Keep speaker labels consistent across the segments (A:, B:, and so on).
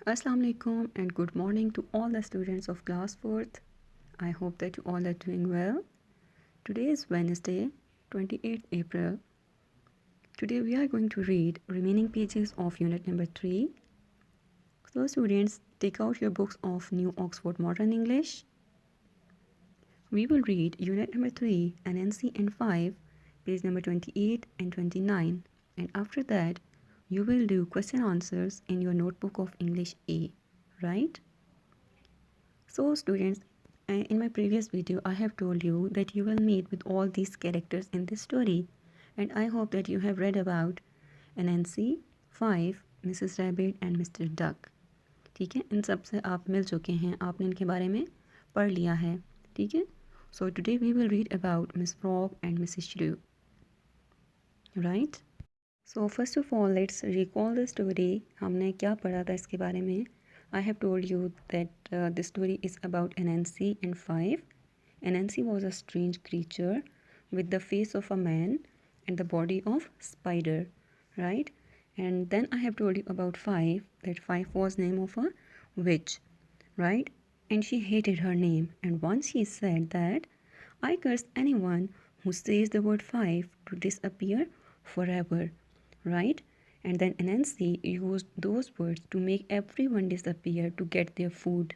A: Assalamu alaikum and good morning to all the students of class 4th. I hope that you all are doing well. Today is Wednesday, 28th April. Today we are going to read remaining pages of unit number 3. So students, take out your books of New Oxford Modern English. We will read unit number 3, Anansi and 5, page number 28 and 29. And after that, you will do question answers in your notebook of English A, right? So students, in my previous video, I have told you that you will meet with all these characters in this story. And I hope that you have read about Anansi, 5, Mrs. Rabbit and Mr. Duck. ठीक है, इन सब से आप मिल चुके हैं, आपने इनके बारे में पढ़ लिया है. ठीक है. So today we will read about Miss Frog and Mrs. Shrew. Right? So first of all, let's recall the story. हमने क्या पढ़ा था इसके बारे में. I have told you that this story is about Anansi and 5. Anansi was a strange creature with the face of a man and the body of spider, right? And then I have told you about 5, that 5 was name of a witch, right? And she hated her name, and once she said that, I curse anyone who says the word 5 to disappear forever, right? And then Anansi used those words to make everyone disappear to get their food.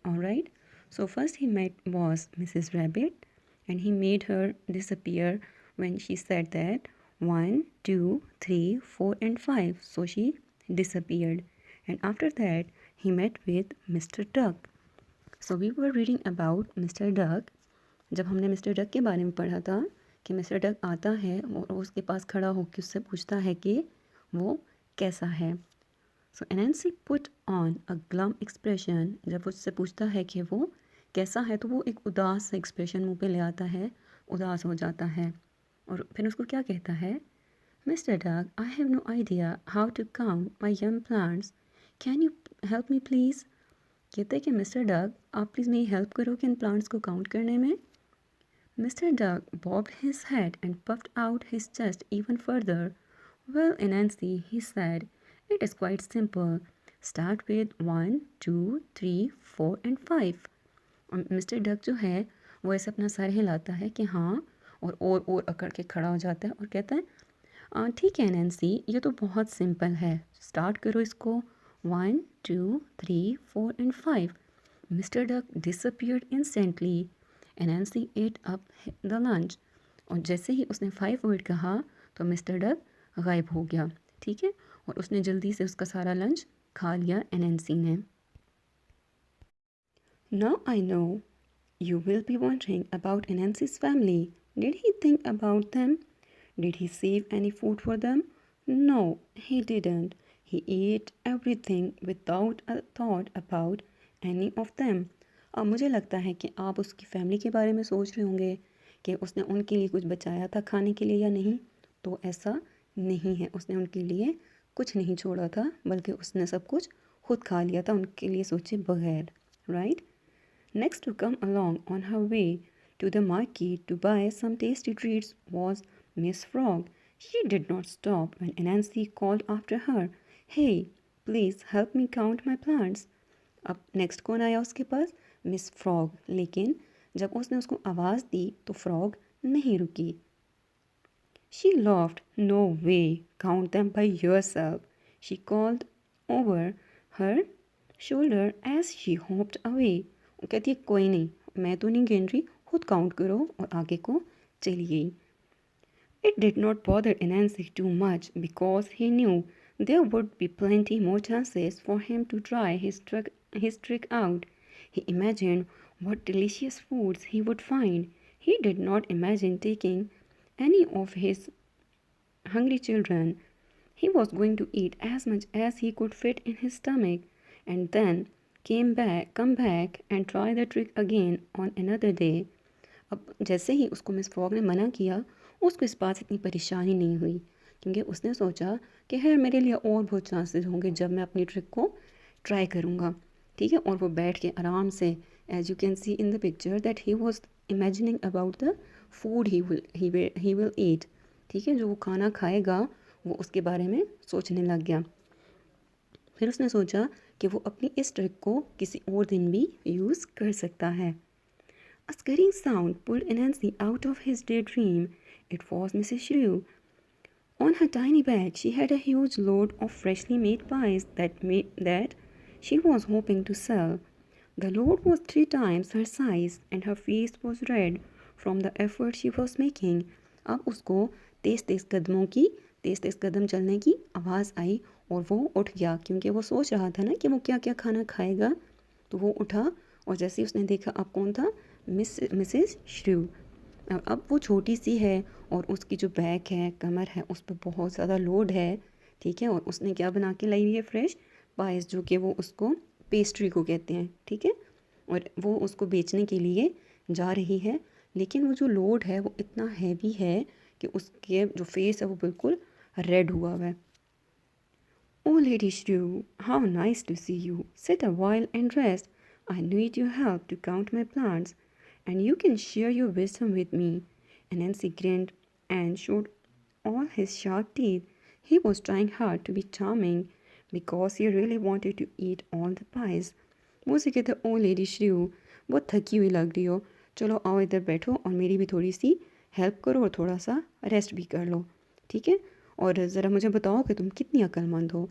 A: Alright, so first he met was Mrs. Rabbit, and he made her disappear when she said that 1, 2, 3, 4 and 5. So she disappeared. And after that he met with Mr. Duck. So we were reading about Mr. Duck. जब हमने mister duck के बारे में पढ़ा था कि mister duck आता है और उसके पास खड़ा होकर उससे पूछता है कि वो कैसा है. सो एनेंसी put on a glum expression. जब उससे पूछता है कि वो कैसा है तो वो एक उदास एक्सप्रेशन मुंह पे ले आता है, उदास हो जाता है. और फिर उसको क्या कहता है, mister Duck, I have no idea how to count my young plants, can you help me please. कहते हैं कि मिस्टर डक, आप प्लीज़ मेरी हेल्प करो कि इन प्लांट्स को काउंट करने में. Mr. Duck bobbed his head and puffed out his chest even further. Well, Anansi, he said, it is quite simple. Start with 1, 2, 3, 4 and 5. और मिस्टर डक जो है वो ऐसे अपना सर हिलाता है कि हाँ, और अकड़ के खड़ा हो जाता है और कहता है ठीक है नैन्सी, ये तो बहुत सिंपल है, स्टार्ट करो इसको 1, 2, 3, 4 and 5. Mister duck disappeared instantly. Anansi ate up the lunch. और जैसे ही उसने 5 वर्ड कहा तो मिस्टर डक गायब हो गया. ठीक है, और उसने जल्दी से उसका सारा लंच खा लिया एनेंसी ने. Now I know you will be wondering about Anansi's family. Did he think about them? Did he save any food for them? No, he didn't. He ate everything without a thought about any of them. अब मुझे लगता है कि आप उसकी family के बारे में सोच रहे होंगे कि उसने उनके लिए कुछ बचाया था खाने के लिए या नहीं. तो ऐसा नहीं है, उसने उनके लिए कुछ नहीं छोड़ा था, बल्कि उसने सब कुछ खुद खा लिया था उनके लिए सोचे बगैर. Right. Next to come along on her way to the market to buy some tasty treats was Miss Frog. She did not stop when Anansi called after her, "Hey, please help me count my plants." अब next कौन आया उसके पास, miss frog. लेकिन जब उसने उसको आवाज़ दी तो फ्रॉग नहीं रुकी. She laughed. "No way, count them by yourself," she called over her shoulder as she hopped away. वो कहती है कोई नहीं, मैं तो नहीं गिन रही, खुद काउंट करो, और आगे को चली गई. It did not bother Anansi too much because he knew there would be plenty more chances for him to try his trick out. He imagined what delicious foods he would find. He did not imagine taking any of his hungry children. He was going to eat as much as he could fit in his stomach and then come back and try the trick again on another day. अब जैसे ही उसको miss frog ने मना किया, उसको इस बात से इतनी परेशानी नहीं हुई, क्योंकि उसने सोचा कि खैर मेरे लिए और बहुत चांसेस होंगे जब मैं अपनी ट्रिक को ट्राई करूँगा. ठीक है, और वो बैठ के आराम से, as you can see in the picture that he was imagining about the food he will eat. ठीक है, जो वो खाना खाएगा वो उसके बारे में सोचने लग गया. फिर उसने सोचा कि वो अपनी इस ट्रिक को किसी और दिन भी यूज़ कर सकता है। A scurrying sound pulled Anansi out of his daydream. It was Mrs. Shrew. On her tiny bed, she had a huge load of freshly made pies that she was hoping to sell. The load was 3 times her size, and her face was red from the effort she was making. अब उसको तेज़ तेज़ कदम चलने की आवाज़ आई और वो उठ गया, क्योंकि वो सोच रहा था ना कि वो क्या क्या खाना खाएगा। तो वो उठा और जैसे ही उसने देखा, अब कौन था? मिसेस श्रू। अब वो छोटी सी है और उसकी जो बैक है, कमर है, उस पर बहुत ज़्यादा लोड है, ठीक है। और उसने क्या बना के लाई हुई है? फ्रेश पाइस, जो कि वो उसको पेस्ट्री को कहते हैं, ठीक है। और वो उसको बेचने के लिए जा रही है, लेकिन वो जो लोड है वो इतना हैवी है कि उसके जो फेस है वो बिल्कुल रेड हुआ हुआ है। Oh, Lady Shrew, how nice to see you. Sit a while and rest. I need your help to count my plants, and you can share your wisdom with me. Anansi grinned and showed all his sharp teeth. He was trying hard to be charming because he really wanted to eat all the pies. वो उसे कहते, ओ lady श्रीऊ, बहुत थकी हुई लग रही हो, चलो आओ इधर बैठो और मेरी भी थोड़ी सी हेल्प करो और थोड़ा सा रेस्ट भी कर लो, ठीक है। और ज़रा मुझे बताओ कि तुम कितनी अक्लमंद हो।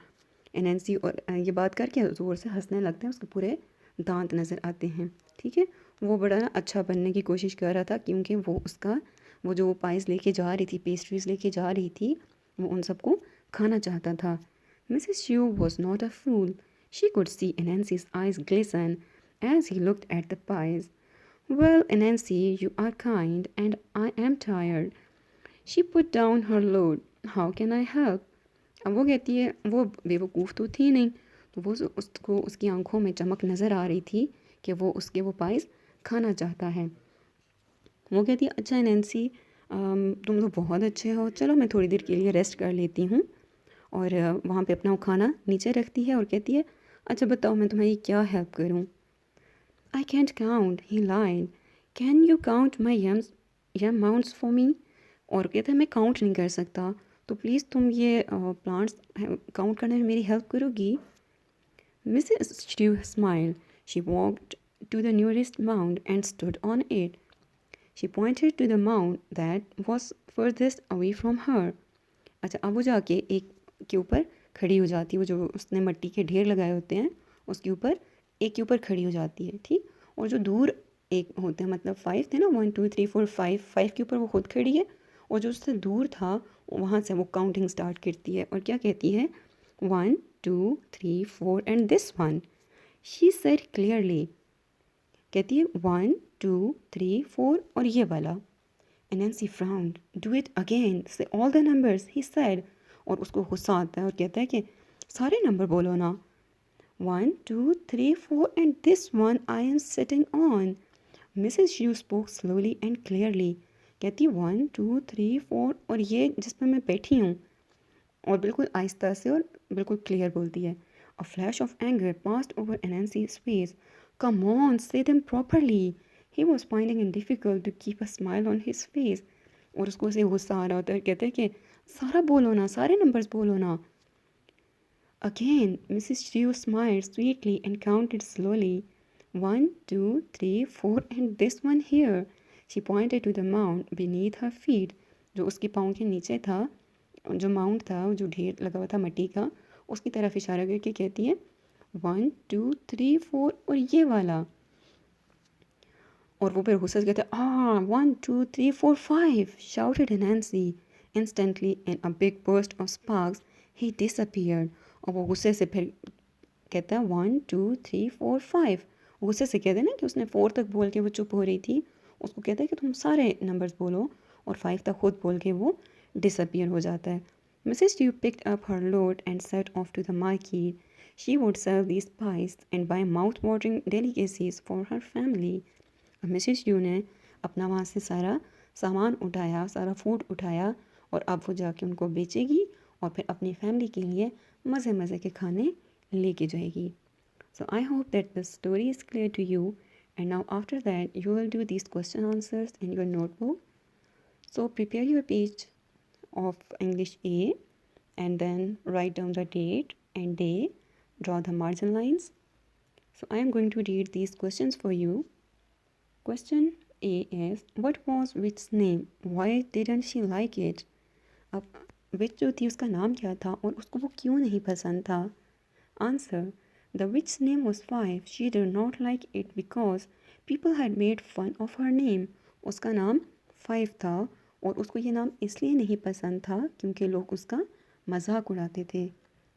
A: एनएनसी और ये बात करके ज़ोर से हंसने लगते हैं, उसके पूरे दांत नज़र आते हैं, ठीक है। वो बड़ा ना अच्छा बनने की कोशिश कर रहा था, क्योंकि वो उसका वो जो पाइस लेके जा रही थी, पेस्ट्रीज लेके जा रही थी, वो उन सबको खाना चाहता था। Mrs Shue was not a fool. She could see Anansi's eyes glisten as he looked at the pies. Well, Anansi, you are kind, and I am tired. She put down her load. How can I help? अब वो कहती है, वो बेवकूफ़ तो थी नहीं, तो वो उसको उसकी आंखों में चमक नज़र आ रही थी कि वो उसके वो पाइस खाना चाहता है। वो कहती है, अच्छा नैन्सी, तुम तो बहुत अच्छे हो, चलो मैं थोड़ी देर के लिए रेस्ट कर लेती हूँ। और वहाँ पे अपना वो खाना नीचे रखती है और कहती है, अच्छा बताओ मैं तुम्हारी क्या हेल्प करूँ। I can't count, he lied, can you count my yam mounts for me. और कहता है, मैं काउंट नहीं कर सकता, तो प्लीज़ तुम ये प्लांट्स काउंट करने में मेरी हेल्प करोगी। Mrs. Stew smiled. She walked to the nearest mound and stood on it. She pointed to the mound that was furthest away from her. अच्छा, अब वो जाके एक के ऊपर खड़ी हो जाती है, वो जो उसने मिट्टी के ढेर लगाए होते हैं उसके ऊपर एक के ऊपर खड़ी हो जाती है, ठीक। और जो दूर एक होते हैं, मतलब 5 थे ना, 1 2 3 4 5 के ऊपर वो खुद खड़ी है, और जो उससे दूर था वहाँ से वो काउंटिंग स्टार्ट करती है और क्या कहती है, 1 2 3 4 and this one, she said clearly. कहती है 1 2 3 4 और ये वाला। Anansi frowned. Do it again. Say all the numbers, he said. और उसको गुस्सा आता है और कहता है कि सारे नंबर बोलो ना। 1 2 3 4 and this one I am sitting on. Mrs. Shrew spoke slowly and clearly. कहती 1 2 3 4 और ये जिस पर मैं बैठी हूँ, और बिल्कुल आहिस्ता से और बिल्कुल क्लियर बोलती है। A flash of anger passed over Anansi's face. Come on, say them properly. He was finding it difficult to keep a smile on his face. और उसको उसे गुस्सा आ रहा होता है, कहते हैं कि सारा बोलो ना, सारे नंबर्स बोलो ना। Again, Mrs. Shrew smiled sweetly and counted slowly. 1 2 3 4 and this one here. She pointed to the mound beneath her feet. जो उसके पाँव के नीचे था, जो माउंट था, जो ढेर लगा हुआ था मिट्टी का, उसकी तरफ इशारा करके कहती है 1 2 3 4 और ये वाला। और वो फिर गुस्से से कहते हैं, 1 2 3 4 5 shouted Nancy. Instantly, in a big burst of sparks, he disappeared. और वो गुस्से से फिर कहता है 1 2 3 4 5। गुस्से से कहते हैं ना कि उसने 4 तक बोल के वो चुप हो रही थी, उसको कहता है कि तुम सारे नंबर्स बोलो, और 5 तक खुद बोल के वो डिसअपियर हो जाता है। Mrs. Stew picked up her load and set off to the market. She would sell these pies and buy mouth-watering delicacies for her family. अब मिसेस ड्यू ने अपना वहाँ से सारा सामान उठाया, सारा फूड उठाया, और अब वो जाके उनको बेचेगी और फिर अपनी फैमिली के लिए मज़े मज़े के खाने लेके जाएगी। So I hope that the story is clear to you, and now after that you will do these question answers in your notebook. So prepare your page of English A and then write down the date and day, Draw the margin lines. So I am going to read these questions for you. Question A is, what was which's name? Why didn't she like it? अब विच जो थी उसका नाम क्या था और उसको वो क्यों नहीं पसंद था? Answer. The witch's name was Five. She did not like it because people had made fun of her name. उसका नाम फाइव था और उसको ये नाम इसलिए नहीं पसंद था क्योंकि लोग उसका मजाक उड़ाते थे.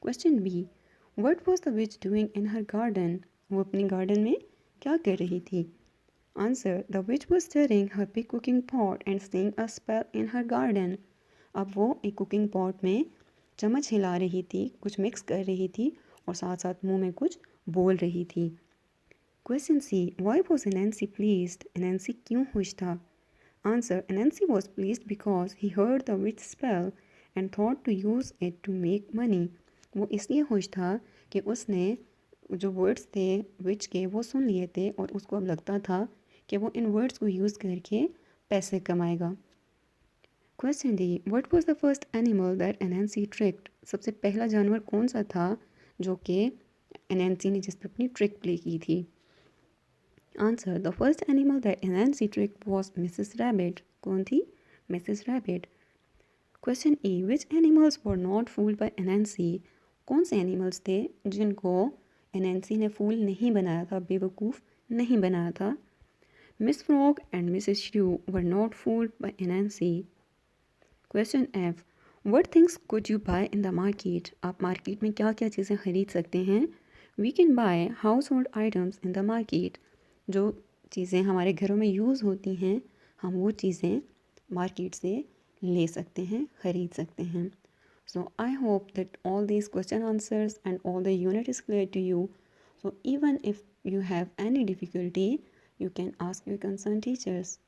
A: Question B. What was the witch doing in her garden? वो अपने गार्डन में क्या कर रही थी? Answer. The witch was stirring her big cooking pot and saying a spell in her garden. अब वो एक कुकिंग पॉट में चम्मच हिला रही थी, कुछ मिक्स कर रही थी और साथ साथ मुंह में कुछ बोल रही थी. Question C. Why was Anansi pleased? Anansi क्यों खुश था? Answer. Anansi was pleased because he heard the witch spell and thought to use it to make money. वो इसलिए खुश था कि उसने जो वर्ड्स थे विच के वो सुन लिए थे और उसको अब लगता था कि वो इन वर्ड्स को यूज़ करके पैसे कमाएगा. Question D. What was the first animal that Anansi tricked? सबसे पहला जानवर कौन सा था जो कि Anansi ने जिस पर अपनी ट्रिक प्ले की थी? Answer. The first animal that Anansi tricked was Mrs. Rabbit. कौन थी? Mrs. Rabbit. Question A. Which animals were not fooled by Anansi? कौन से एनिमल्स थे जिनको Anansi ने फूल नहीं बनाया था, बेवकूफ़ नहीं बनाया था? Miss Frog and Mrs. Shrew were not fooled by Anansi. Question F. What things could you buy in the market? आप मार्केट में क्या क्या चीज़ें खरीद सकते हैं? We can buy household items in the market. जो चीज़ें हमारे घरों में यूज़ होती हैं हम वो चीज़ें मार्केट से ले सकते हैं, खरीद सकते हैं. So I hope that all these question answers and all the unit is clear to you. So even if you have any difficulty, you can ask your concerned teachers.